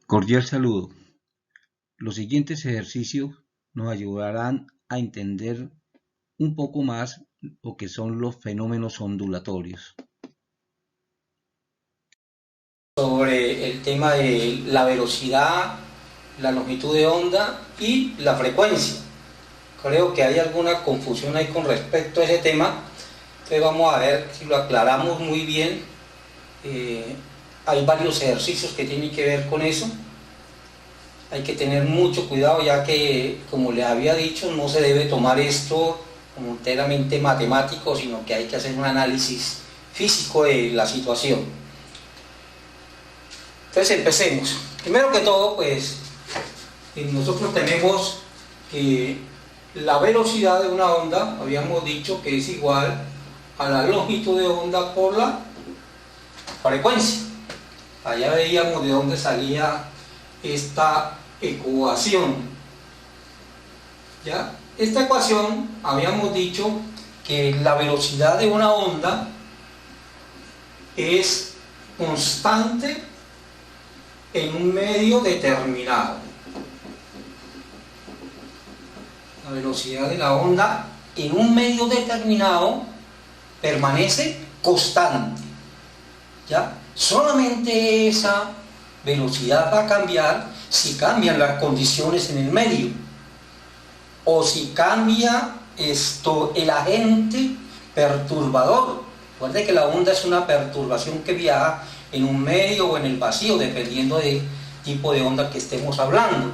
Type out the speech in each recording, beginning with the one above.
Cordial saludo. Los siguientes ejercicios nos ayudarán a entender un poco más lo que son los fenómenos ondulatorios. Sobre el tema de la velocidad, la longitud de onda y la frecuencia. Creo que hay alguna confusión ahí con respecto a ese tema, entonces vamos a ver si lo aclaramos muy bien. Hay varios ejercicios que tienen que ver con eso. Hay que tener mucho cuidado, ya que, como les había dicho, no se debe tomar esto como enteramente matemático, sino que hay que hacer un análisis físico de la situación. Entonces empecemos. Primero que todo, pues nosotros tenemos la velocidad de una onda, habíamos dicho que es igual a la longitud de onda por la frecuencia. Allá veíamos de dónde salía esta ecuación. ¿Ya? Esta ecuación habíamos dicho que la velocidad de una onda es constante en un medio determinado. La velocidad de la onda en un medio determinado permanece constante. ¿Ya? Solamente esa velocidad va a cambiar si cambian las condiciones en el medio o si cambia el agente perturbador. Recuerde que la onda es una perturbación que viaja en un medio o en el vacío, dependiendo del tipo de onda que estemos hablando.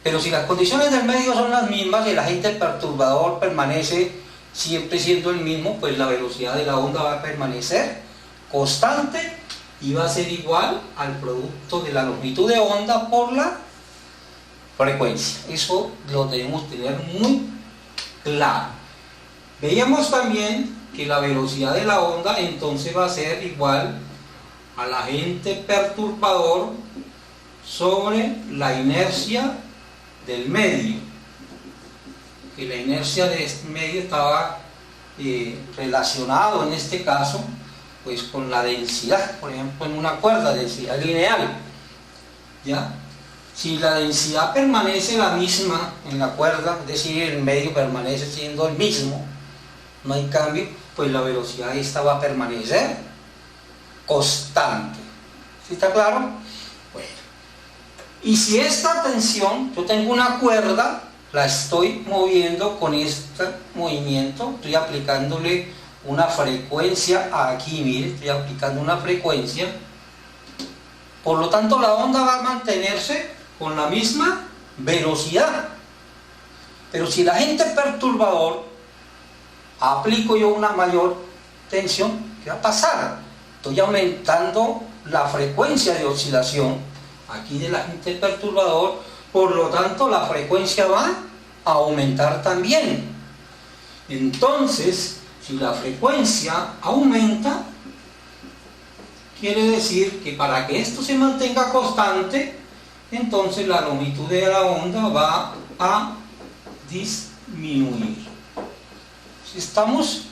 Pero si las condiciones del medio son las mismas y el agente perturbador permanece siempre siendo el mismo, pues la velocidad de la onda va a permanecer constante y va a ser igual al producto de la longitud de onda por la frecuencia. Eso lo debemos tener muy claro. Veíamos también que la velocidad de la onda entonces va a ser igual al agente perturbador sobre la inercia del medio. Que la inercia de este medio estaba relacionado en este caso pues con la densidad, por ejemplo en una cuerda, densidad lineal. ¿Ya? Si la densidad permanece la misma en la cuerda, es decir, el medio permanece siendo el mismo, no hay cambio, pues la velocidad esta va a permanecer constante. ¿Sí está claro? Bueno. Y si esta tensión, yo tengo una cuerda, la estoy moviendo con este movimiento, estoy aplicándole una frecuencia aquí, mire, estoy aplicando una frecuencia, por lo tanto la onda va a mantenerse con la misma velocidad. Pero si el agente perturbador aplico yo una mayor tensión, ¿qué va a pasar? Estoy aumentando la frecuencia de oscilación aquí del agente perturbador, por lo tanto la frecuencia va a aumentar también. Entonces, si la frecuencia aumenta, quiere decir que para que esto se mantenga constante, entonces la longitud de la onda va a disminuir. Si estamos,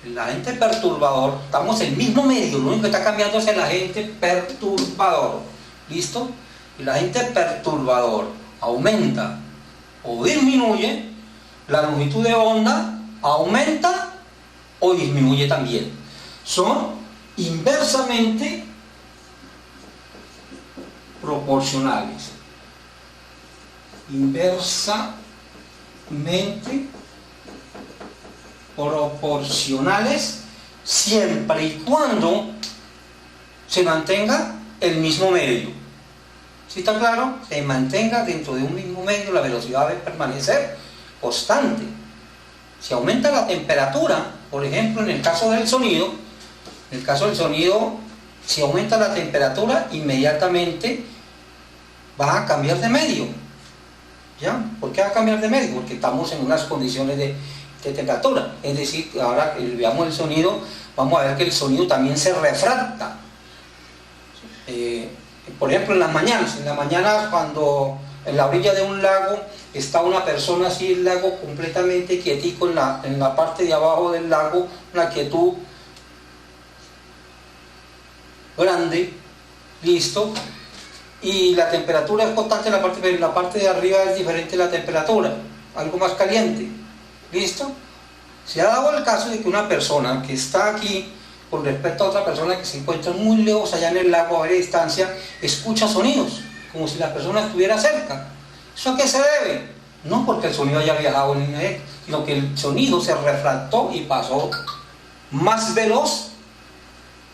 el agente perturbador, estamos en el mismo medio, lo único que está cambiando es el agente perturbador. ¿Listo? El agente perturbador aumenta o disminuye, la longitud de onda aumenta o disminuye también. Son inversamente proporcionales. Inversamente proporcionales siempre y cuando se mantenga el mismo medio. ¿Sí está claro? Se mantenga dentro de un mismo medio, la velocidad debe permanecer constante. Si aumenta la temperatura, por ejemplo en el caso del sonido, si aumenta la temperatura, inmediatamente va a cambiar de medio. ¿Ya? ¿Por qué va a cambiar de medio? Porque estamos en unas condiciones de temperatura. Es decir, ahora que veamos el sonido, vamos a ver que el sonido también se refracta. Por ejemplo, en las mañanas cuando en la orilla de un lago está una persona así, el lago completamente quietico, en la parte de abajo del lago, una quietud grande, listo, y la temperatura es constante pero en la parte de arriba es diferente la temperatura, algo más caliente. ¿Listo? Se ha dado el caso de que una persona que está aquí con respecto a otra persona que se encuentra muy lejos allá en el lago a varias distancia, escucha sonidos, como si la persona estuviera cerca. ¿Eso a qué se debe? No porque el sonido haya viajado en él, sino que el sonido se refractó y pasó más veloz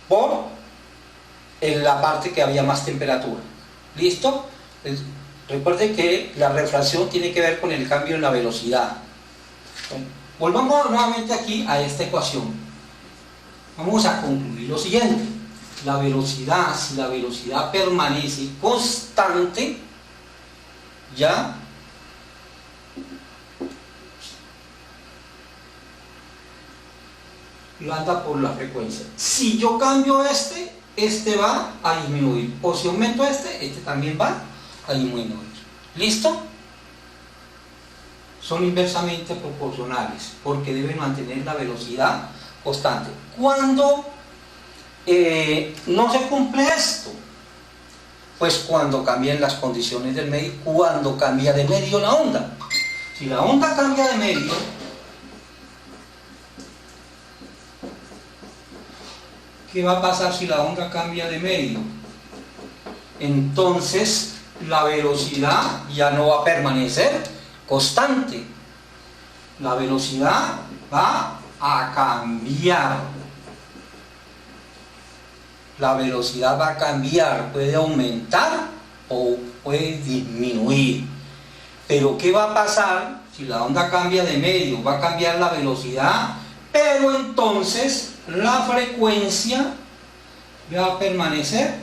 por en la parte que había más temperatura. ¿Listo? Recuerde que la refracción tiene que ver con el cambio en la velocidad. Bueno, volvamos nuevamente aquí a esta ecuación. Vamos a concluir lo siguiente. La velocidad, si la velocidad permanece constante, ya anda por la frecuencia. Si yo cambio este va a disminuir. O si aumento este también va a disminuir. ¿Listo? Son inversamente proporcionales porque deben mantener la velocidad constante. ¿Cuándo no se cumple esto? Pues cuando cambian las condiciones del medio, cuando cambia de medio la onda. Si la onda cambia de medio, ¿qué va a pasar si la onda cambia de medio? Entonces la velocidad ya no va a permanecer constante. La velocidad va a cambiar. La velocidad va a cambiar, puede aumentar o puede disminuir. Pero ¿qué va a pasar si la onda cambia de medio? Va a cambiar la velocidad, pero entonces la frecuencia va a permanecer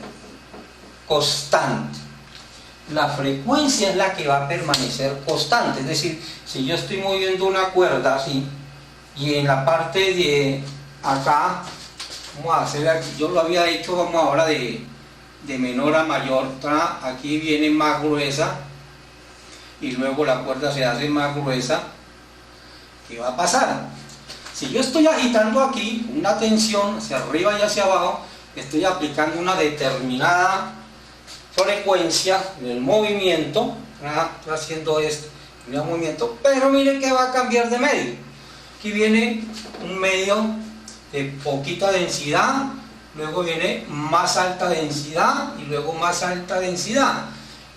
constante. La frecuencia es la que va a permanecer constante. Es decir, si yo estoy moviendo una cuerda así, y en la parte de acá, vamos a hacer aquí, yo lo había hecho, vamos ahora de menor a mayor, aquí viene más gruesa, y luego la cuerda se hace más gruesa. ¿Qué va a pasar? Si yo estoy agitando aquí una tensión hacia arriba y hacia abajo, estoy aplicando una determinada frecuencia en el movimiento, estoy haciendo este movimiento, pero mire que va a cambiar de medio. Aquí viene un medio de poquita densidad, luego viene más alta densidad y luego más alta densidad.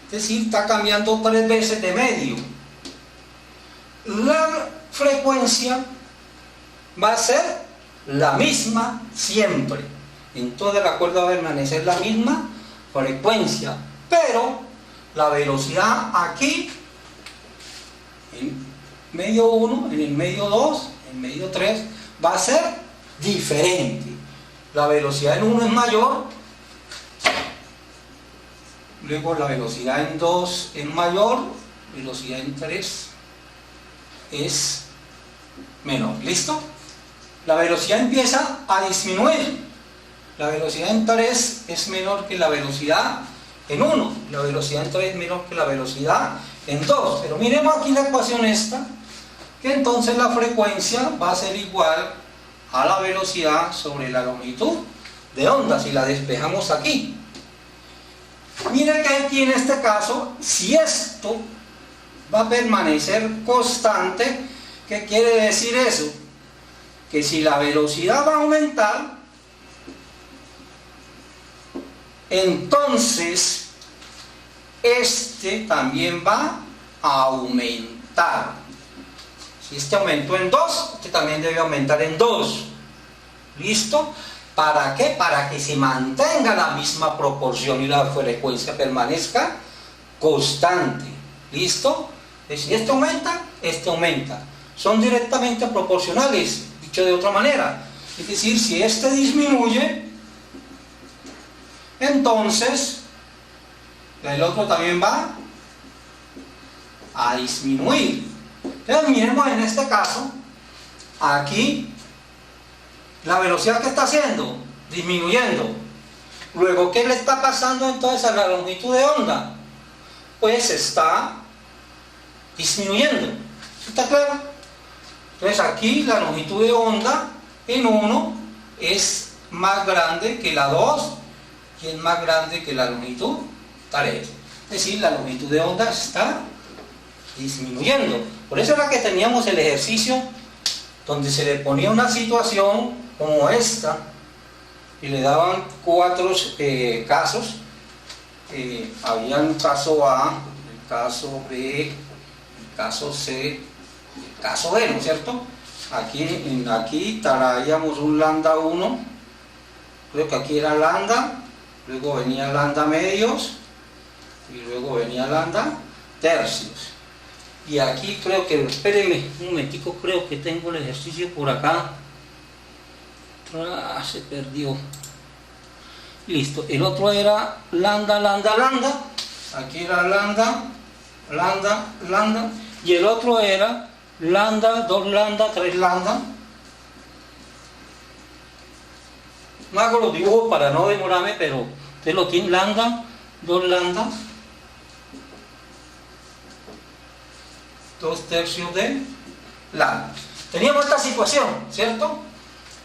Es decir, está cambiando 3 veces de medio. La frecuencia va a ser la misma siempre. En toda la cuerda va a permanecer la misma frecuencia, pero la velocidad aquí en medio 1, en el medio 2, en el medio 3 va a ser diferente. La velocidad en 1 es mayor, luego la velocidad en 2 es mayor, velocidad en 3 es menor. ¿Listo? La velocidad empieza a disminuir. La velocidad en 3 es menor que la velocidad en 1. La velocidad en 3 es menor que la velocidad en 2. Pero miremos aquí la ecuación esta, que entonces la frecuencia va a ser igual a la velocidad sobre la longitud de onda, si la despejamos aquí. Mire que aquí en este caso, si esto va a permanecer constante, ¿qué quiere decir eso? Que si la velocidad va a aumentar, entonces este también va a aumentar. Si este aumentó en 2, este también debe aumentar en 2. ¿Listo? ¿Para qué? Para que se mantenga la misma proporción y la frecuencia permanezca constante. ¿Listo? Si este aumenta. Son directamente proporcionales, dicho de otra manera. Es decir, si este disminuye, entonces el otro también va a disminuir. Entonces miremos en este caso, aquí la velocidad que está haciendo, disminuyendo. Luego, ¿qué le está pasando entonces a la longitud de onda? Pues está disminuyendo. ¿Está claro? Entonces aquí la longitud de onda en 1 es más grande que la 2 y es más grande que la longitud tal es. Es decir, la longitud de onda está disminuyendo. Por eso era que teníamos el ejercicio donde se le ponía una situación como esta y le daban 4 casos. Había un caso A, el caso B, el caso C, el caso D, ¿no es cierto? Aquí traíamos un lambda 1, creo que aquí era lambda, luego venía lambda medios y luego venía lambda tercios. Y aquí creo que, espérenme un momentico, creo que tengo el ejercicio por acá. Se perdió. Listo, el otro era lambda, lambda, lambda. Aquí era lambda, lambda, lambda. Y el otro era lambda, 2 lambda, 3 lambda. No hago los dibujos para no demorarme, pero ustedes lo tienen, lambda, 2 lambda, 2 tercios de lambda. Teníamos esta situación, ¿cierto?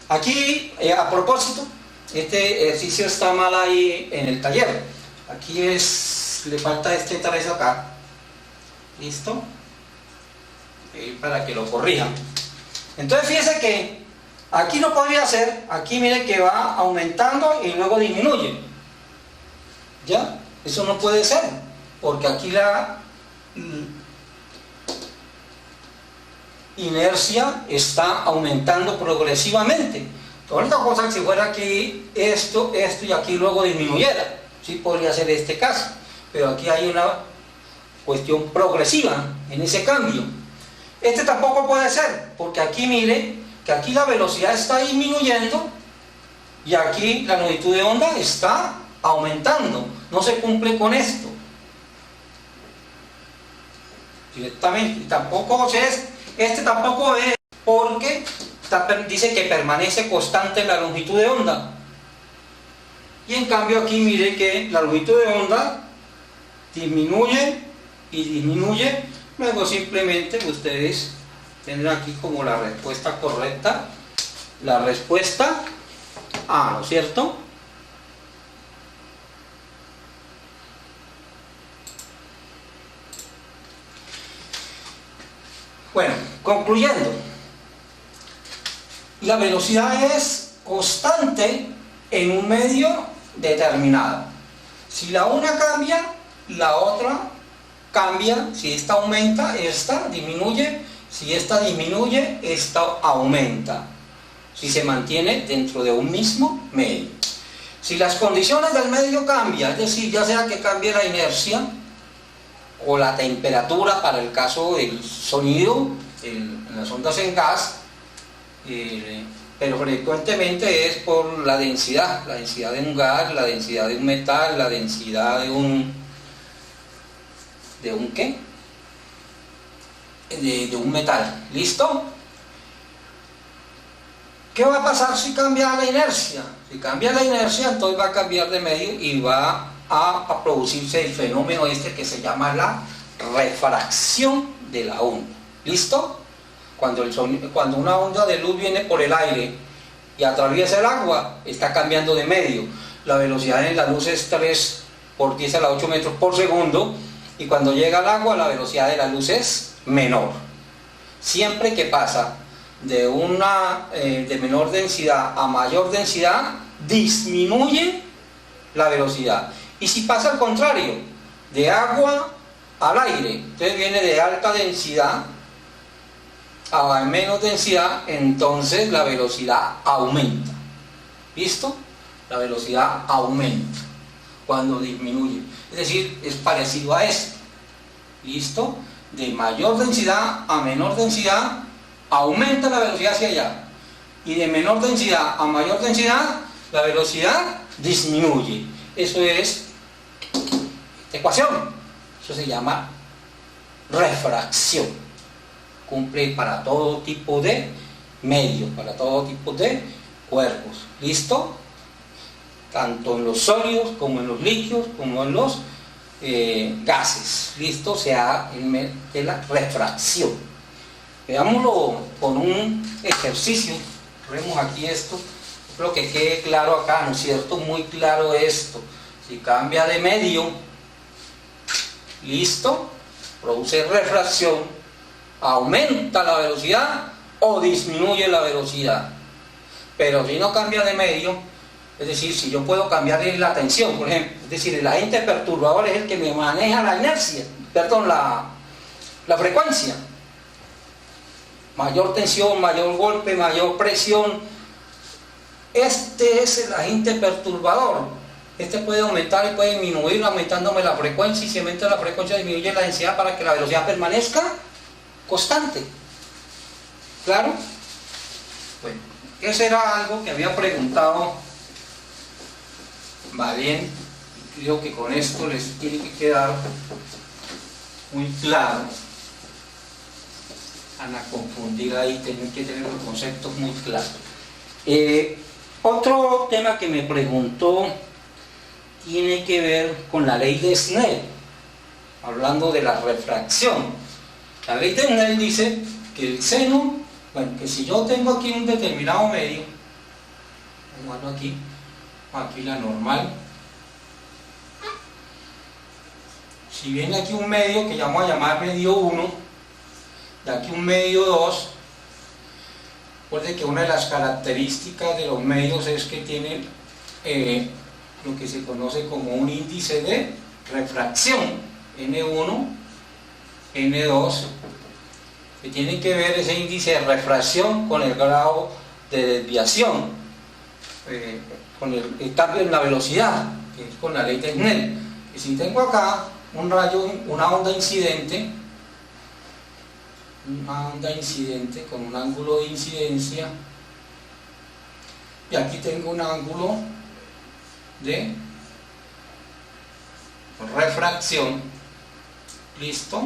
Aquí, a propósito, este ejercicio está mal ahí en el taller. Aquí le falta este 3 acá. ¿Listo? Para que lo corrijan. Entonces fíjense que aquí no podría ser, aquí miren que va aumentando y luego disminuye. ¿Ya? Eso no puede ser, porque aquí la inercia está aumentando progresivamente. Otra cosa, si fuera aquí esto y aquí luego disminuyera, sí podría ser este caso, pero aquí hay una cuestión progresiva en ese cambio. Este tampoco puede ser, porque aquí mire que aquí la velocidad está disminuyendo y aquí la longitud de onda está aumentando. No se cumple con esto directamente. Y tampoco es, este tampoco es, porque dice que permanece constante la longitud de onda. Y en cambio aquí mire que la longitud de onda disminuye y disminuye. Luego simplemente ustedes tendrán aquí como la respuesta correcta, la respuesta A, ¿no es cierto? Bueno, concluyendo, la velocidad es constante en un medio determinado. Si la una cambia, la otra cambia. Si esta aumenta, esta disminuye. Si esta disminuye, esta aumenta. Si se mantiene dentro de un mismo medio. Si las condiciones del medio cambian, es decir, ya sea que cambie la inercia o la temperatura para el caso del sonido en las ondas en gas, pero frecuentemente es por la densidad de un gas, la densidad de un metal, la densidad de un ¿qué? De un metal. ¿Listo? ¿Qué va a pasar si cambia la inercia? Si cambia la inercia, entonces va a cambiar de medio y va a producirse el fenómeno este que se llama la refracción de la onda. ¿Listo? Cuando una onda de luz viene por el aire y atraviesa el agua, está cambiando de medio. La velocidad de la luz es 3 por 10 a la 8 metros por segundo, y cuando llega al agua la velocidad de la luz es menor. Siempre que pasa de menor densidad a mayor densidad, disminuye la velocidad. Y si pasa al contrario, de agua al aire, entonces viene de alta densidad a menos densidad, entonces la velocidad aumenta. ¿Listo? La velocidad aumenta cuando disminuye. Es decir, es parecido a esto. ¿Listo? De mayor densidad a menor densidad aumenta la velocidad hacia allá, y de menor densidad a mayor densidad la velocidad disminuye. Eso es esta ecuación. Eso se llama refracción. Cumple para todo tipo de medios, para todo tipo de cuerpos. ¿Listo? Tanto en los sólidos como en los líquidos como en los gases. ¿Listo? Se da de la refracción. Veámoslo con un ejercicio. Vemos aquí esto. Espero que quede claro acá, ¿no es cierto? Muy claro esto. Si cambia de medio, listo, produce refracción, aumenta la velocidad o disminuye la velocidad. Pero si no cambia de medio, es decir, si yo puedo cambiar la tensión, por ejemplo, es decir, el agente perturbador es el que me maneja la inercia, perdón, la frecuencia. Mayor tensión, mayor golpe, mayor presión. Este es el agente perturbador. Este puede aumentar y puede disminuir, aumentándome la frecuencia, y si aumenta la frecuencia disminuye la densidad para que la velocidad permanezca constante. ¿Claro? Bueno, ese era algo que había preguntado Valien. Creo que con esto les tiene que quedar muy claro. Van a confundir ahí, tienen que tener los conceptos muy claros. Otro tema que me preguntó tiene que ver con la ley de Snell, hablando de la refracción. La ley de Snell dice que el seno, bueno, que si yo tengo aquí un determinado medio, aquí la normal, si viene aquí un medio que vamos a llamar medio 1, de aquí un medio 2, recuerde que una de las características de los medios es que tienen lo que se conoce como un índice de refracción, N1, N2, que tiene que ver ese índice de refracción con el grado de desviación, con el cambio en la velocidad, que es con la ley de Snell. Y si tengo acá un rayo, una onda incidente con un ángulo de incidencia, y aquí tengo un ángulo de refracción, listo.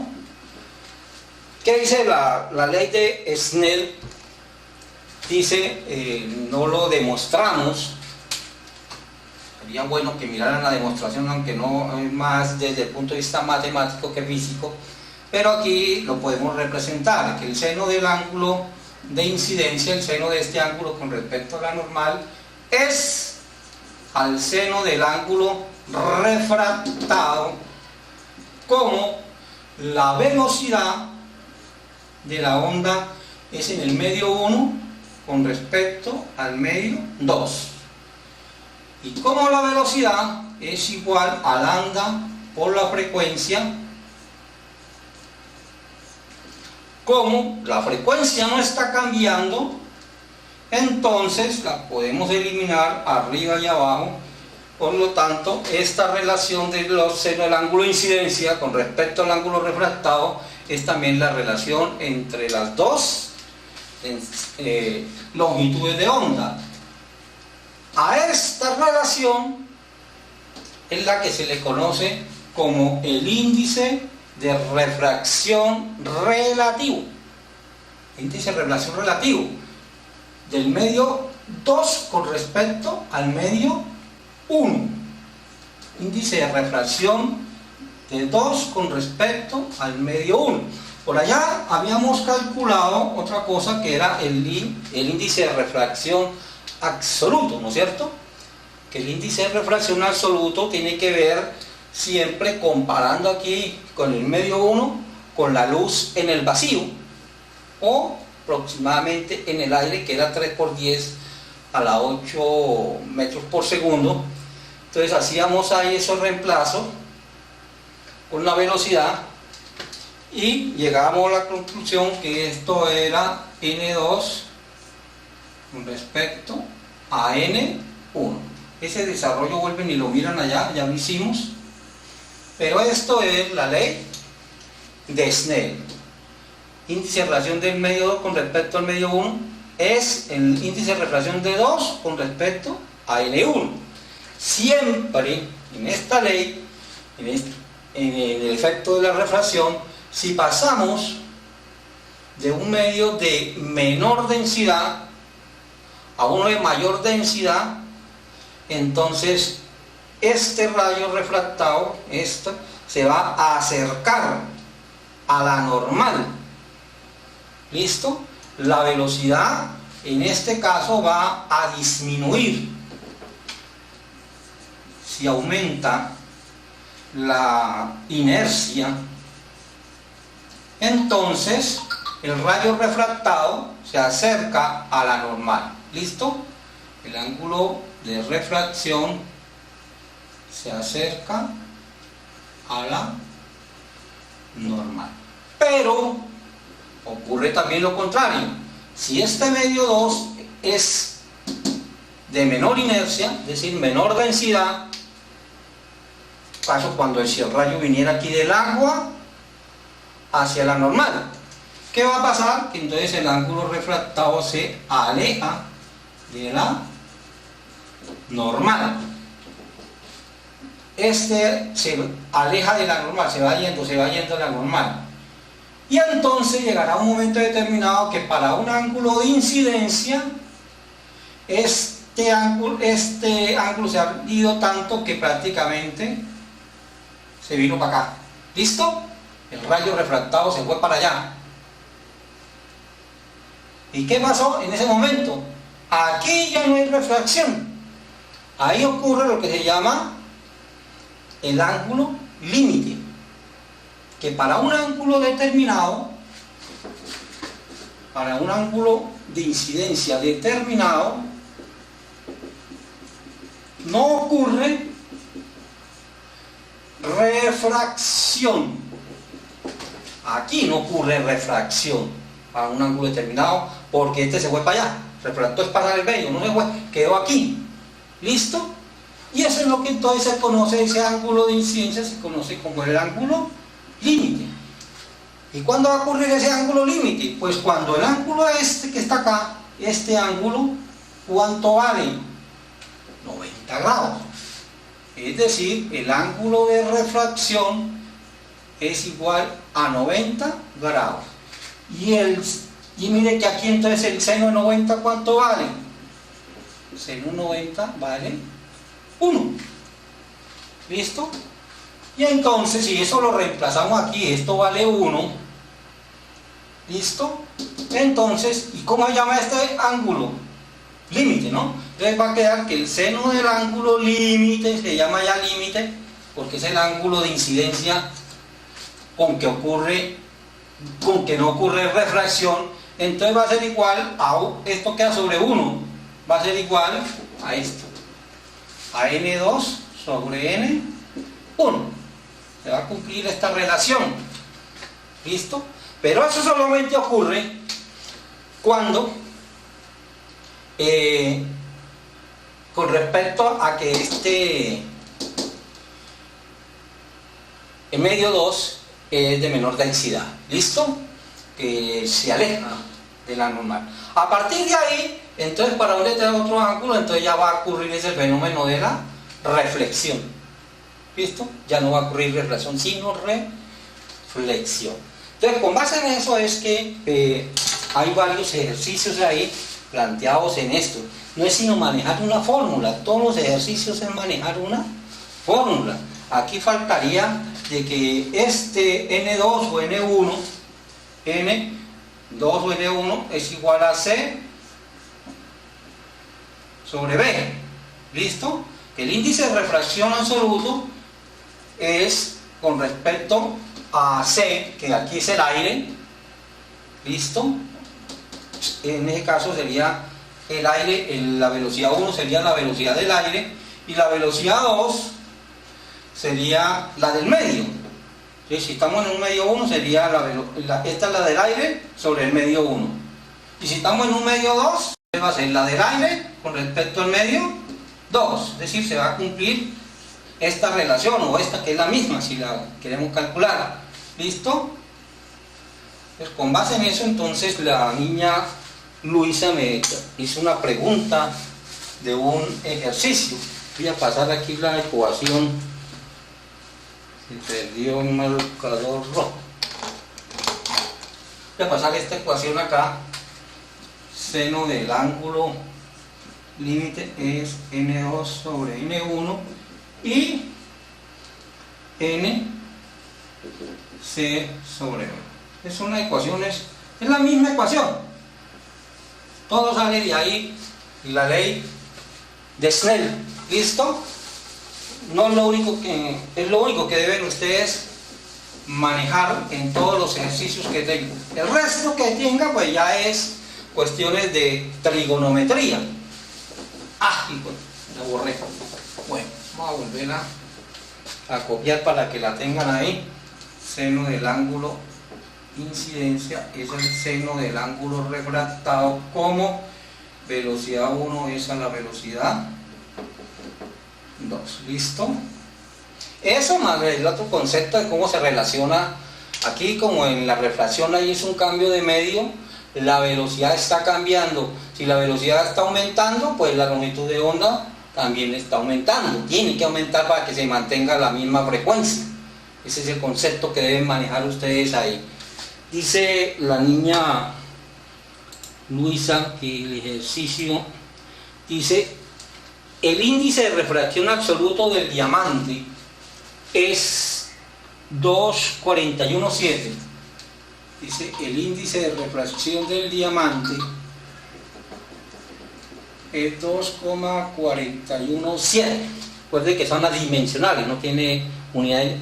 ¿Qué dice la ley de Snell? Dice, no lo demostramos, sería bueno que miraran la demostración, aunque no es más desde el punto de vista matemático que físico, pero aquí lo podemos representar, que el seno del ángulo de incidencia, el seno de este ángulo con respecto a la normal, es al seno del ángulo refractado, como la velocidad de la onda es en el medio 1 con respecto al medio 2, y como la velocidad es igual a lambda por la frecuencia, como la frecuencia no está cambiando, entonces la podemos eliminar arriba y abajo. Por lo tanto, esta relación de los senos del ángulo de incidencia con respecto al ángulo refractado es también la relación entre las dos longitudes de onda. A esta relación es la que se le conoce como el índice de refracción relativo. Índice de refracción relativo del medio 2 con respecto al medio 1. Índice de refracción de 2 con respecto al medio 1. Por allá habíamos calculado otra cosa que era el índice de refracción absoluto, ¿no es cierto? Que el índice de refracción absoluto tiene que ver siempre comparando aquí con el medio 1 con la luz en el vacío, o aproximadamente en el aire, que era 3 por 10 a la 8 metros por segundo. Entonces hacíamos ahí esos reemplazos con la velocidad y llegábamos a la conclusión que esto era N2 con respecto a N1. Ese desarrollo vuelven y lo miran allá, ya lo hicimos. Pero esto es la ley de Snell. Índice de refracción del medio 2 con respecto al medio 1 es el índice de refracción de 2 con respecto a N1. Siempre en esta ley, en el efecto de la refracción, si pasamos de un medio de menor densidad a uno de mayor densidad, entonces este rayo refractado, se va a acercar a la normal. ¿Listo? La velocidad en este caso va a disminuir. Si aumenta la inercia, entonces el rayo refractado se acerca a la normal. ¿Listo? El ángulo de refracción se acerca a la normal. Pero ocurre también lo contrario. Si este medio 2 es de menor inercia, es decir, menor densidad, caso cuando si el rayo viniera aquí del agua hacia la normal, ¿qué va a pasar? Que entonces el ángulo refractado se aleja de la normal. Este se aleja de la normal, se va yendo de la normal. Y entonces llegará un momento determinado que para un ángulo de incidencia, este ángulo se ha ido tanto que prácticamente se vino para acá. ¿Listo? El rayo refractado se fue para allá. ¿Y qué pasó en ese momento? Aquí ya no hay refracción. Ahí ocurre lo que se llama el ángulo límite, que para un ángulo determinado, para un ángulo de incidencia determinado, no ocurre refracción. Aquí no ocurre refracción para un ángulo determinado, porque este se fue para allá. Refractó es para el medio, no se fue, quedó aquí. ¿Listo? Y eso es lo que entonces se conoce, ese ángulo de incidencia se conoce como el ángulo límite. ¿Y cuándo va a ocurrir ese ángulo límite? Pues cuando el ángulo este que está acá, este ángulo, ¿cuánto vale? 90 grados. Es decir, el ángulo de refracción es igual a 90 grados. Y mire que aquí entonces el seno de 90, ¿cuánto vale? Seno 90 vale 1. ¿Listo? Y entonces, si eso lo reemplazamos aquí, esto vale 1. ¿Listo? Entonces, ¿y cómo se llama este ángulo? Límite, ¿no? Entonces va a quedar que el seno del ángulo límite, se llama ya límite, porque es el ángulo de incidencia con que no ocurre refracción. Entonces va a ser igual a, esto queda sobre 1, va a ser igual a esto, a n2 sobre n1. Se va a cumplir esta relación. ¿Listo? Pero eso solamente ocurre cuando con respecto a que el medio 2 es de menor densidad. ¿Listo? Que se aleja de la normal. A partir de ahí, entonces para un otro ángulo, entonces ya va a ocurrir ese fenómeno de la reflexión. ¿Listo? Ya no va a ocurrir reflexión, sino reflexión. Entonces, con base en eso es que hay varios ejercicios ahí planteados en esto. No es sino manejar una fórmula. Todos los ejercicios es manejar una fórmula. Aquí faltaría de que este N2 o N1, N2 o N1 es igual a C sobre B. ¿Listo? Que el índice de refracción absoluto es con respecto a C, que aquí es el aire. ¿Listo? En ese caso sería el aire, la velocidad 1 sería la velocidad del aire y la velocidad 2 sería la del medio. ¿Sí? Si estamos en un medio 1 sería esta es la del aire sobre el medio 1. Y si estamos en un medio 2, va a ser la del aire con respecto al medio 2. Es decir, se va a cumplir esta relación o esta que es la misma si la queremos calcular. ¿Listo? Pues con base en eso, entonces la niña Luisa me hizo una pregunta de un ejercicio. Voy a pasar aquí la ecuación. Se perdió un marcador rojo. Voy a pasar esta ecuación acá. Seno del ángulo límite es N2 sobre N1 y N C sobre B. Es una ecuación, es la misma ecuación. Todo sale de ahí, la ley de Snell. ¿Listo? no es lo único que deben ustedes manejar en todos los ejercicios que tengan. El resto que tenga pues ya es cuestiones de trigonometría. Hijo, la borré. Bueno, vamos a volverla a copiar para que la tengan ahí. Seno del ángulo incidencia es el seno del ángulo refractado, como velocidad 1 es a la velocidad 2. ¿Listo? Eso más el otro concepto de cómo se relaciona aquí, como en la refracción ahí es un cambio de medio, la velocidad está cambiando. Si la velocidad está aumentando, pues la longitud de onda también está aumentando. Tiene que aumentar para que se mantenga la misma frecuencia. Ese es el concepto que deben manejar ustedes ahí. Dice la niña Luisa que el ejercicio dice: el índice de refracción absoluto del diamante es 2,417. Dice, el índice de refracción del diamante es 2,417. Recuerde que son adimensionales, no tiene unidades.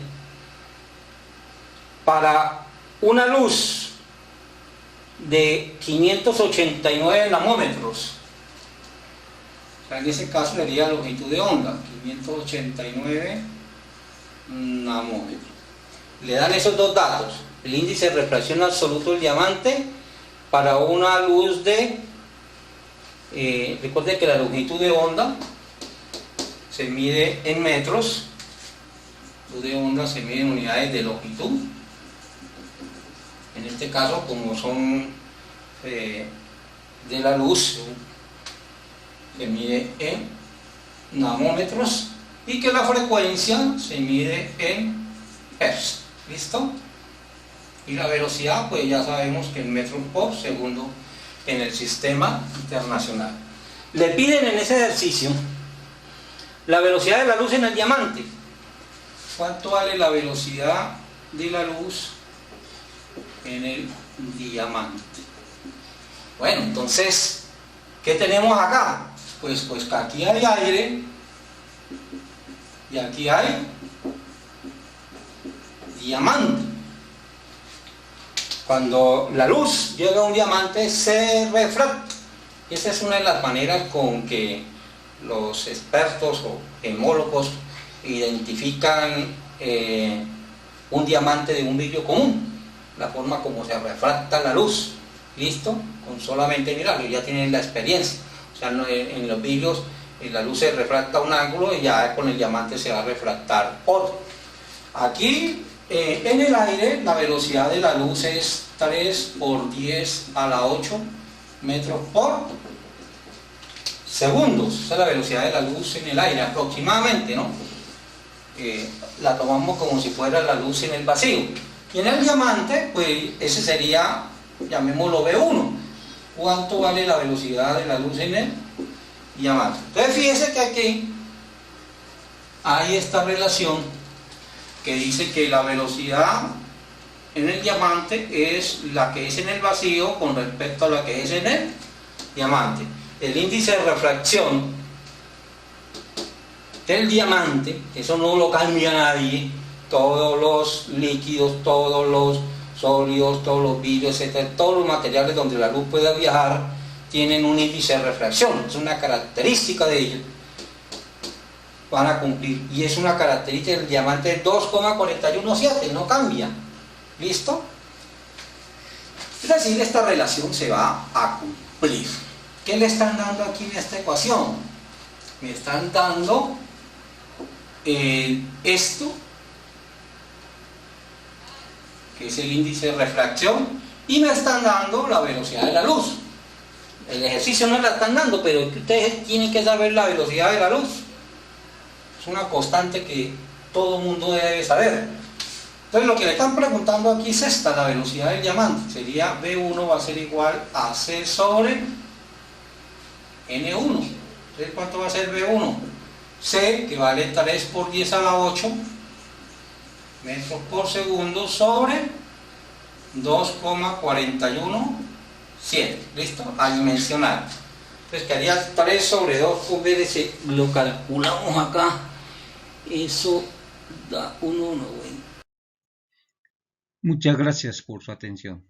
Para una luz de 589 nanómetros, o sea, en ese caso sería longitud de onda, 589 nanómetros. Le dan esos dos datos, el índice de refracción absoluto del diamante para una luz de, recuerde que la longitud de onda se mide en metros, la luz de onda se mide en unidades de longitud. En este caso, como son de la luz, se mide en nanómetros, y que la frecuencia se mide en hertz. ¿Listo? Y la velocidad, pues ya sabemos que en metros por segundo en el sistema internacional. Le piden en ese ejercicio la velocidad de la luz en el diamante. ¿Cuánto vale la velocidad de la luz en el diamante? Bueno, entonces, ¿qué tenemos acá? Pues que aquí hay aire y aquí hay diamante. Cuando la luz llega a un diamante se refracta. Esa es una de las maneras con que los expertos o gemólogos identifican un diamante de un brillo común, la forma como se refracta la luz. ¿Listo? Con solamente mirarlo, ya tienen la experiencia. O sea, en los brillos la luz se refracta a un ángulo y ya con el diamante se va a refractar otro. Aquí en el aire la velocidad de la luz es 3 por 10 a la 8 metros por segundos. Esa es la velocidad de la luz en el aire aproximadamente, ¿no? La tomamos como si fuera la luz en el vacío. Y en el diamante, pues ese sería, llamémoslo V1. ¿Cuánto vale la velocidad de la luz en el diamante? Entonces fíjense que aquí hay esta relación que dice que la velocidad en el diamante es la que es en el vacío con respecto a la que es en el diamante. El índice de refracción del diamante, eso no lo cambia nadie, todos los líquidos, todos los sólidos, todos los vidrios, etcétera, todos los materiales donde la luz pueda viajar tienen un índice de refracción, es una característica de ellos, van a cumplir, y es una característica del diamante 2,417, no cambia. ¿Listo? Es decir, esta relación se va a cumplir. ¿Qué le están dando aquí en esta ecuación? Me están dando esto, que es el índice de refracción, y me están dando la velocidad de la luz. El ejercicio no la están dando, pero ustedes tienen que saber la velocidad de la luz. Es una constante que todo mundo debe saber. Entonces lo que le están preguntando aquí es esta, la velocidad del diamante. Sería V1 va a ser igual a C sobre N1. Entonces ¿cuánto va a ser V1? C, que vale 3 por 10 a la 8 metros por segundo, sobre 2,417. ¿Listo? A dimensionar. Entonces quedaría 3 sobre 2, pues lo calculamos acá. eso da uno una buena. Muchas gracias por su atención.